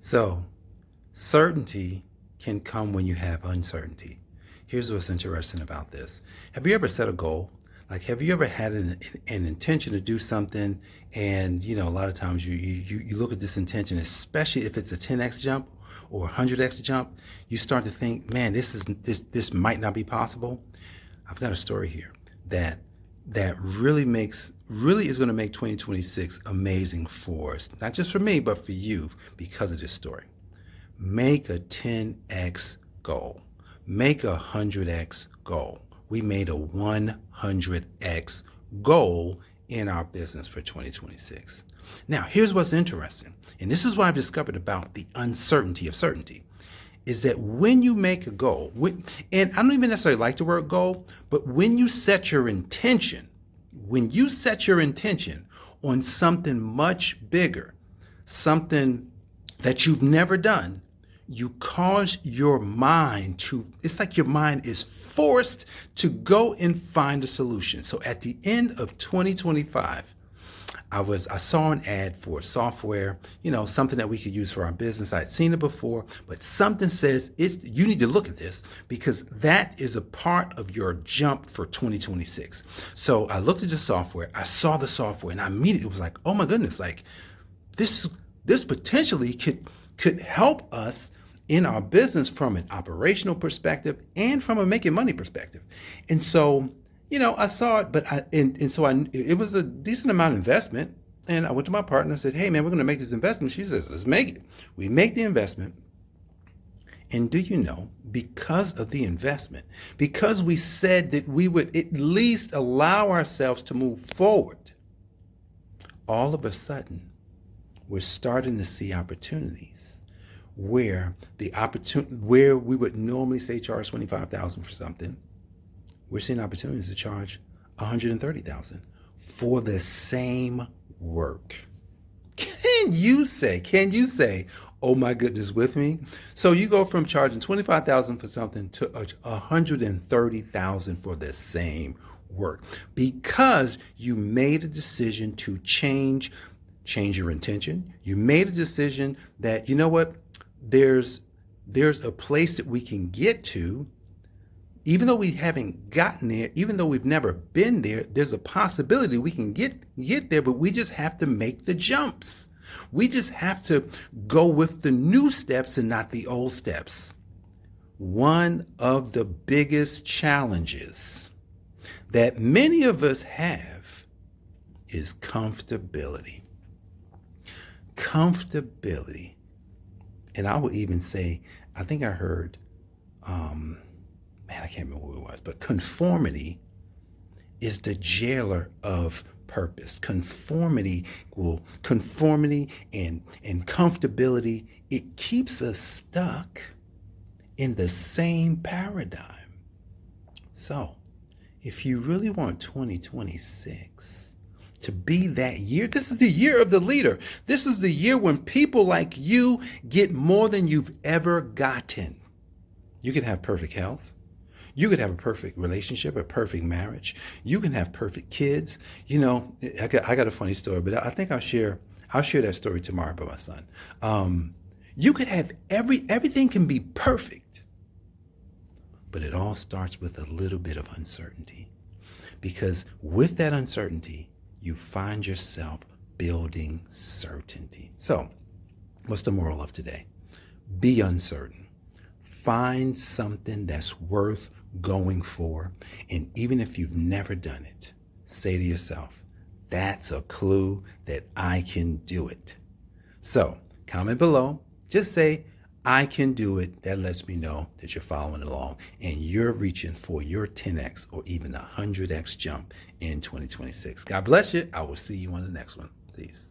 So, certainty can come when you have uncertainty. Here's what's interesting about this. Have you ever set a goal? Like, have you ever had an intention to do something, and a lot of times you look at this intention, especially if it's a 10x jump or a 100x jump, you start to think, man, this might not be possible. I've got a story here that really is going to make 2026 amazing for us, not just for me, but for you because of this story. Make a 10x goal. Make a 100x goal. We made a 100x goal in our business for 2026. Now, here's what's interesting, and this is what I've discovered about the uncertainty of certainty, is that when you make a goal, and I don't even necessarily like the word goal, but when you set your intention on something much bigger, something that you've never done, you cause your mind to, it's like your mind is forced to go and find a solution. So at the end of 2025, I saw an ad for software, something that we could use for our business. I'd seen it before, but something says you need to look at this because that is a part of your jump for 2026. So I looked at the software, I saw the software, and I immediately was like, oh my goodness, like this potentially could help us in our business from an operational perspective and from a making money perspective. And so I saw it, but it was a decent amount of investment. And I went to my partner and said, hey, man, we're going to make this investment. She says, let's make it. We make the investment. And do you know, because of the investment, because we said that we would at least allow ourselves to move forward, all of a sudden, we're starting to see opportunities where where we would normally say charge $25,000 for something. We're seeing opportunities to charge $130,000 for the same work. Can you say, oh my goodness, with me? So you go from charging $25,000 for something to $130,000 for the same work because you made a decision to change your intention. You made a decision that, you know what, there's a place that we can get to. Even though we haven't gotten there, even though we've never been there, there's a possibility we can get there, but we just have to make the jumps. We just have to go with the new steps and not the old steps. One of the biggest challenges that many of us have is comfortability. Comfortability. And I would even say, I think I heard, I can't remember who it was, but conformity is the jailer of purpose. Conformity and comfortability, it keeps us stuck in the same paradigm. So if you really want 2026 to be that year, this is the year of the leader. This is the year when people like you get more than you've ever gotten. You can have perfect health. You could have a perfect relationship, a perfect marriage. You can have perfect kids. I got a funny story, but I think I'll share that story tomorrow about my son. You could have everything can be perfect, but it all starts with a little bit of uncertainty. Because with that uncertainty, you find yourself building certainty. So, what's the moral of today? Be uncertain. Find something that's worth going for. And even if you've never done it, say to yourself, that's a clue that I can do it. So comment below, just say, I can do it. That lets me know that you're following along and you're reaching for your 10x or even a 100x jump in 2026. God bless you. I will see you on the next one. Peace.